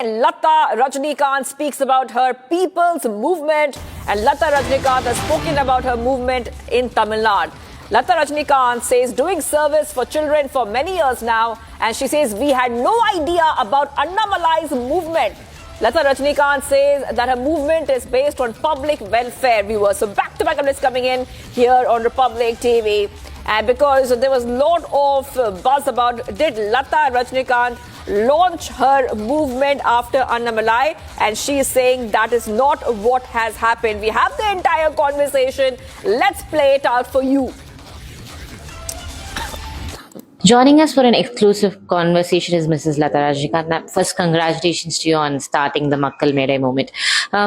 Lata Rajnikant speaks about her people's movement, and Lata Rajnikant has spoken about her movement in Tamil Nadu. Lata Rajnikant says doing service for children for many years now, and she says we had no idea about Annamalai's movement. Lata Rajnikant says that her movement is based on public welfare, viewers. So back-to-back updates coming in here on Republic TV. And because there was a lot of buzz about did Lata Rajnikant launch her movement after Annamalai, and she is saying that is not what has happened. We have the entire conversation. Let's play it out for you. Joining us for an exclusive conversation is Mrs. Lata Rajnikant. First, congratulations to you on starting the Makkal Medai movement.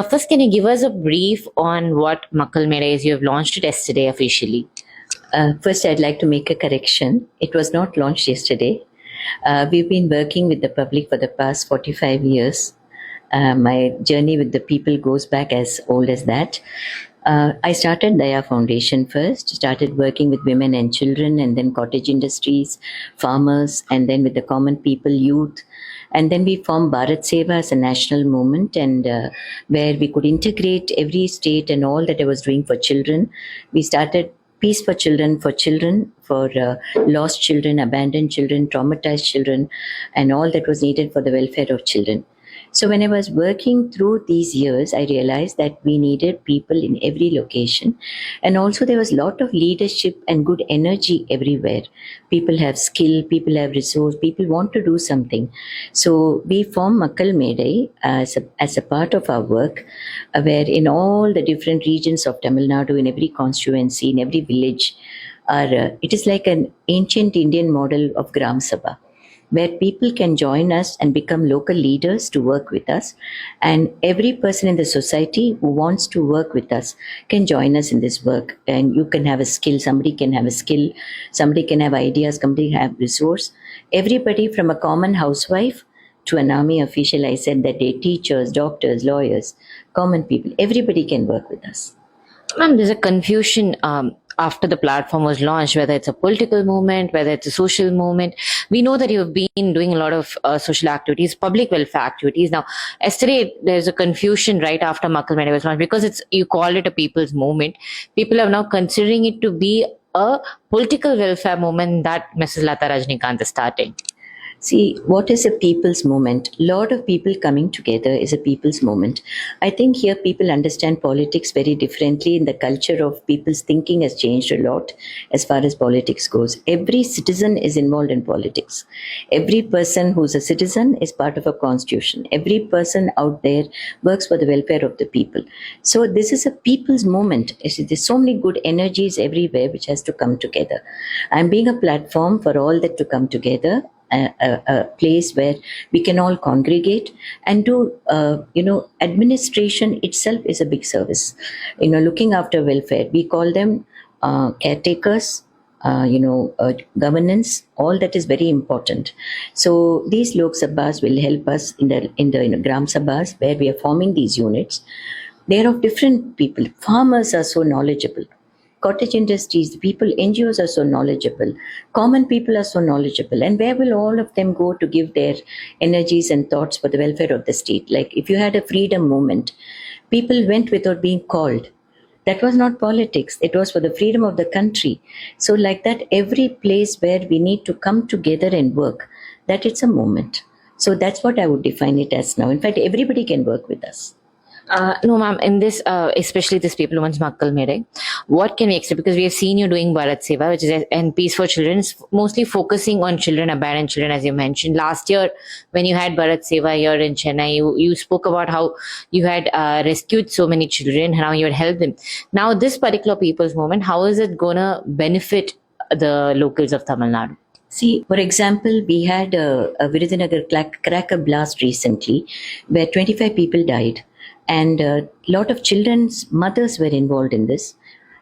First, can you give us a brief on what Makkal Medai is? You have launched it yesterday officially. First, I'd like to make a correction. It was not launched yesterday. We've been working with the public for the past 45 years. My journey with the people goes back as old as that. I started Daya Foundation first, started working with women and children, and then cottage industries, farmers, and then with the common people, youth. And then we formed Bharat Seva as a national movement, and where we could integrate every state and all that I was doing for children. We started Peace for children, for lost children, abandoned children, traumatized children, and all that was needed for the welfare of children. So when I was working through these years, I realized that we needed people in every location. And also there was a lot of leadership and good energy everywhere. People have skill, people have resource, people want to do something. So we formed Makkal Medai as a part of our work, where in all the different regions of Tamil Nadu, in every constituency, in every village, it is like an ancient Indian model of Gram Sabha, where people can join us and become local leaders to work with us. And every person in the society who wants to work with us can join us in this work. And you can have a skill, somebody can have a skill, somebody can have ideas, somebody have resource. Everybody from a common housewife to an army official, I said that they teachers, doctors, lawyers, common people, everybody can work with us. Ma'am, there's a confusion after the platform was launched, whether it's a political movement, whether it's a social movement. We know that you've been doing a lot of social activities, public welfare activities. Now, yesterday, there's a confusion right after Makkal Medai was launched, because you call it a people's movement. People are now considering it to be a political welfare movement that Mrs. Lata Rajnikant is starting. See, what is a people's movement? A lot of people coming together is a people's movement. I think here people understand politics very differently, and the culture of people's thinking has changed a lot as far as politics goes. Every citizen is involved in politics. Every person who's a citizen is part of a constitution. Every person out there works for the welfare of the people. So this is a people's movement. There's so many good energies everywhere which has to come together. I'm being a platform for all that to come together. A place where we can all congregate and do, administration itself is a big service. Looking after welfare, we call them caretakers, governance, all that is very important. So these Lok Sabhas will help us in the Gram Sabhas, where we are forming these units. They are of different people. Farmers are so knowledgeable. Cottage industries, people, NGOs are so knowledgeable. Common people are so knowledgeable. And where will all of them go to give their energies and thoughts for the welfare of the state? Like if you had a freedom movement, people went without being called. That was not politics. It was for the freedom of the country. So like that, every place where we need to come together and work, that it's a movement. So that's what I would define it as now. In fact, everybody can work with us. No, ma'am, in this, especially this People Women's Makkal Medai, what can we expect? Because we have seen you doing Bharat Seva, which is and Peace for Children, mostly focusing on children, abandoned children, as you mentioned. Last year, when you had Bharat Seva here in Chennai, you spoke about how you had rescued so many children and how you had helped them. Now, this particular People's Movement, how is it going to benefit the locals of Tamil Nadu? See, for example, we had a Virudhunagar cracker blast recently where 25 people died. And a lot of children's mothers were involved in this.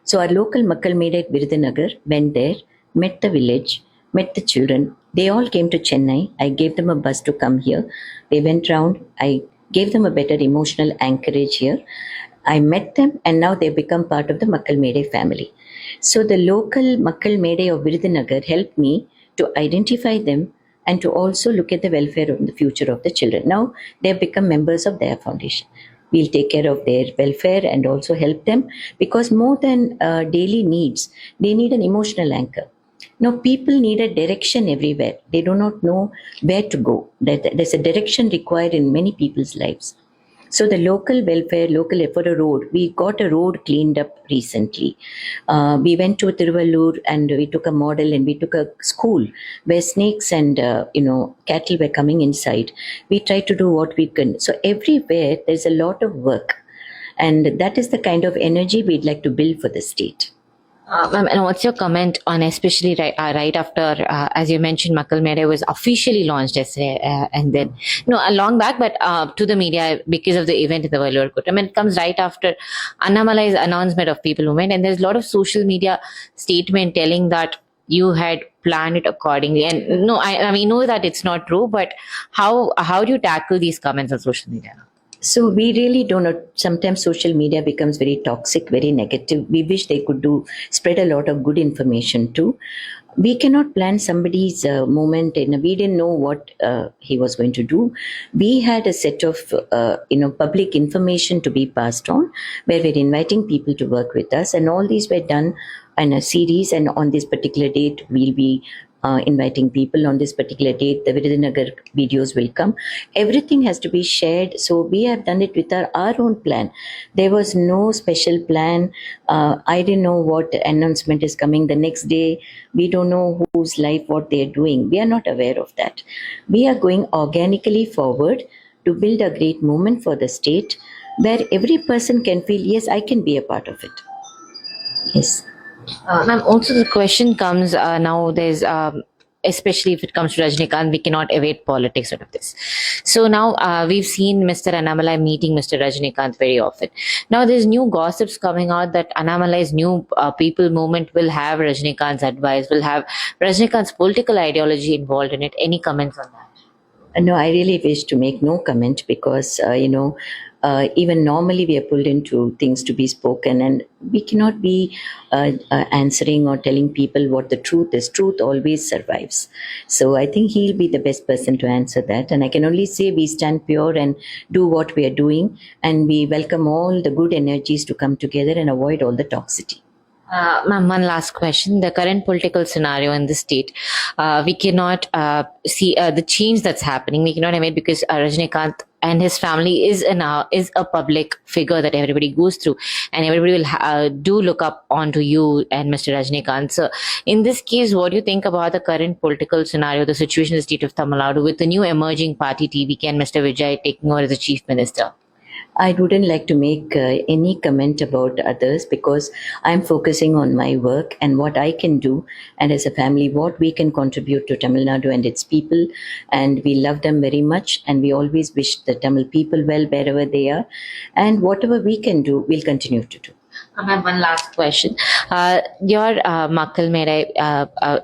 So our local Makkal Medai at Virudhunagar went there, met the village, met the children. They all came to Chennai. I gave them a bus to come here. They went round. I gave them a better emotional anchorage here. I met them, and now they've become part of the Makkal Medai family. So the local Makkal Medai of Virudhunagar helped me to identify them and to also look at the welfare of the future of the children. Now they have become members of their foundation. We'll take care of their welfare and also help them, because more than daily needs, they need an emotional anchor. Now, people need a direction everywhere. They do not know where to go. There's a direction required in many people's lives. So the local welfare, for a road, we got a road cleaned up recently. We went to Tiruvallur and we took a model and we took a school where snakes and, cattle were coming inside. We tried to do what we can. So everywhere there's a lot of work. And that is the kind of energy we'd like to build for the state. Ma'am, and what's your comment on, especially right after, as you mentioned, Makkal Mere was officially launched yesterday, and then, a long back, but to the media because of the event in the Vellore Court. I mean, it comes right after Annamalai's announcement of People Movement, and there's a lot of social media statement telling that you had planned it accordingly. And no, I mean, know that it's not true, but how do you tackle these comments on social media? So we really don't know. Sometimes social media becomes very toxic, very negative. We wish they could spread a lot of good information too. We cannot plan somebody's moment. We didn't know what he was going to do. We had a set of public information to be passed on, where we're inviting people to work with us, and all these were done in a series. And on this particular date, we'll be inviting people. On this particular date, the Virudunagar videos will come. Everything has to be shared. So we have done it with our own plan. There was no special plan. I didn't know what announcement is coming the next day. We don't know whose life, what they're doing. We are not aware of that. We are going organically forward to build a great moment for the state, where every person can feel, yes, I can be a part of it. Yes. Ma'am, also the question comes now, there's especially if it comes to Rajinikanth, we cannot evade politics out of this. So now we've seen Mr. Annamalai meeting Mr. Rajinikanth very often. Now there's new gossips coming out that Annamalai's new People Movement will have Rajinikanth's advice, will have Rajinikanth's political ideology involved in it. Any comments on that? No, I really wish to make no comment, because, even normally we are pulled into things to be spoken, and we cannot be answering or telling people what the truth is. Truth always survives. So I think he'll be the best person to answer that. And I can only say we stand pure and do what we are doing, and we welcome all the good energies to come together and avoid all the toxicity. Ma'am, one last question. The current political scenario in the state, we cannot see the change that's happening. We cannot have it because Rajinikanth and his family is a public figure that everybody goes through, and everybody will do look up onto you and Mr. Rajinikanth. So, in this case, what do you think about the current political scenario, the situation in the state of Tamil Nadu, with the new emerging party TVK and Mr. Vijay taking over as the chief minister? I wouldn't like to make any comment about others, because I'm focusing on my work and what I can do, and as a family, what we can contribute to Tamil Nadu and its people. And we love them very much, and we always wish the Tamil people well wherever they are. And whatever we can do, we'll continue to do. I have one last question. Your Makkal Mere,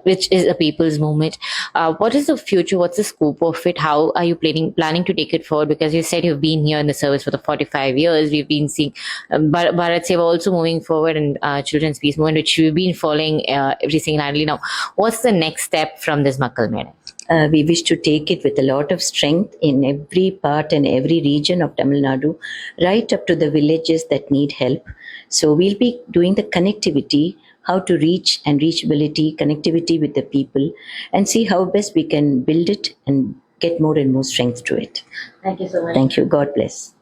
which is a people's movement, what is the future? What's the scope of it? How are you planning to take it forward? Because you said you've been here in the service for the 45 years. We've been seeing Bharat Seva also moving forward, and Children's Peace Movement, which we've been following every single annually. Now, what's the next step from this Makkal Mere? We wish to take it with a lot of strength in every part and every region of Tamil Nadu, right up to the villages that need help. So we'll be doing the connectivity, how to reach and reachability, connectivity with the people, and see how best we can build it and get more and more strength to it. Thank you so much. Thank you. God bless.